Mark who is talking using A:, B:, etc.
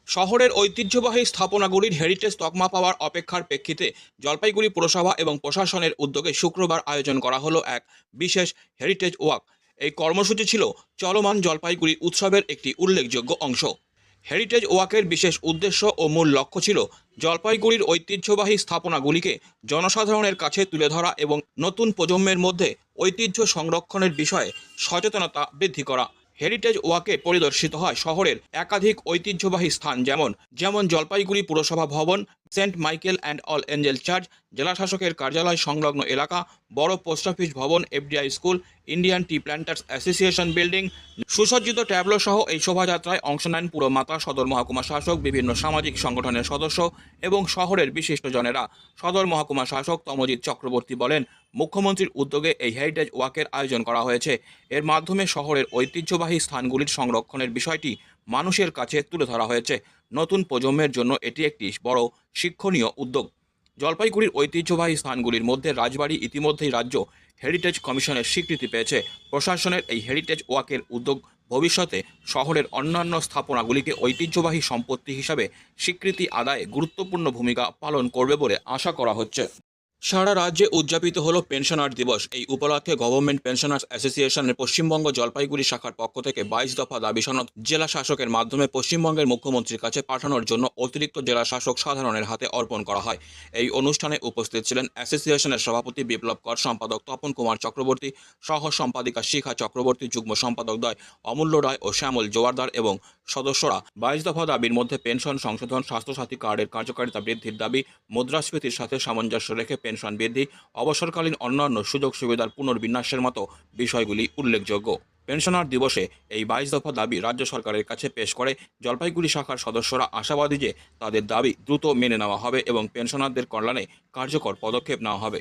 A: শহরের ঐতিহ্যবাহী স্থাপনাগুলির হেরিটেজ তকমা পাওয়ার অপেক্ষার প্রেক্ষিতে জলপাইগুড়ি পুরসভা এবং প্রশাসনের উদ্যোগে শুক্রবার আয়োজন করা হলো এক বিশেষ হেরিটেজ ওয়াক। এই কর্মসূচি ছিল চলমান জলপাইগুড়ি উৎসবের একটি উল্লেখযোগ্য অংশ। হেরিটেজ ওয়াকের বিশেষ উদ্দেশ্য ও মূল লক্ষ্য ছিল জলপাইগুড়ির ঐতিহ্যবাহী স্থাপনাগুলিকে জনসাধারণের কাছে তুলে ধরা এবং নতুন প্রজন্মের মধ্যে ঐতিহ্য সংরক্ষণের বিষয়ে সচেতনতা বৃদ্ধি করা। হেরিটেজ ওয়াকে পরিদর্শিত হয় শহরের একাধিক ঐতিহ্যবাহী স্থান যেমন জলপাইগুড়ি পুরসভা ভবন, Saint Michael and All Angel Church, জেলাশাসকের কার্যালয় সংলগ্ন এলাকা, বড় পোস্ট অফিস ভবন, FDI school, Indian tea planters association building. সুসজ্জিত ট্যাবলো সহ এই শোভাযাত্রায় অংশ নেন পুরমাতা, সদর মহকুমা শাসক, বিভিন্ন সামাজিক সংগঠনের সদস্য এবং শহরের বিশিষ্টজনেরা। সদর মহকুমা শাসক তমজিৎ চক্রবর্তী বলেন, মুখ্যমন্ত্রীর উদ্যোগে এই হেরিটেজ ওয়াকের আয়োজন করা হয়েছে। এর মাধ্যমে শহরের ঐতিহ্যবাহী স্থানগুলির সংরক্ষণের বিষয়টি মানুষের কাছে তুলে ধরা হয়েছে। নতুন প্রজন্মের জন্য এটি একটি বড় শিক্ষণীয় উদ্যোগ। জলপাইগুড়ির ঐতিহ্যবাহী স্থানগুলির মধ্যে রাজবাড়ি ইতিমধ্যেই রাজ্য হেরিটেজ কমিশনের স্বীকৃতি পেয়েছে। প্রশাসনের এই হেরিটেজ ওয়াকের উদ্যোগ ভবিষ্যতে শহরের অন্যান্য স্থাপনাগুলিকে ঐতিহ্যবাহী সম্পত্তি হিসাবে স্বীকৃতি আদায়ে গুরুত্বপূর্ণ ভূমিকা পালন করবে বলে আশা করা হচ্ছে। সারা রাজ্যে উদযাপিত হলো পেনশনার দিবস। এই উপলক্ষে গভর্নমেন্ট পেনশনার্স অ্যাসোসিয়েশনের পশ্চিমবঙ্গ জলপাইগুড়ি শাখার পক্ষ থেকে 22 দফা দাবি সনদ জেলা শাসকের মাধ্যমে পশ্চিমবঙ্গের মুখ্যমন্ত্রীর কাছে পাঠানোর জন্য অতিরিক্ত জেলা শাসক সাধারণের হাতে অর্পণ করা হয়। এই অনুষ্ঠানে উপস্থিত ছিলেন অ্যাসোসিয়েশনের সভাপতি বিপ্লব কর, সম্পাদক তপন কুমার চক্রবর্তী, সহ সম্পাদিকা শিখা চক্রবর্তী, যুগ্ম সম্পাদক দ্বয় অমূল্য রায় ও শ্যামল জোয়ারদার এবং সদস্যরা। 22 দফা দাবির মধ্যে পেনশন সংশোধন, স্বাস্থ্যসাথী কার্ডের কার্যকারিতা বৃদ্ধির দাবি, মুদ্রাস্ফীতির সাথে সামঞ্জস্য রেখে পেনশন বৃদ্ধি, অবসরকালীন অন্যান্য সুযোগ সুবিধার পুনর্বিন্যাসের মতো বিষয়গুলি উল্লেখযোগ্য। পেনশনার দিবসে এই 22 দফা দাবি রাজ্য সরকারের কাছে পেশ করে জলপাইগুড়ি শাখার সদস্যরা আশাবাদী যে তাদের দাবি দ্রুত মেনে নেওয়া হবে এবং পেনশনারদের কল্যাণে কার্যকর পদক্ষেপ নেওয়া হবে।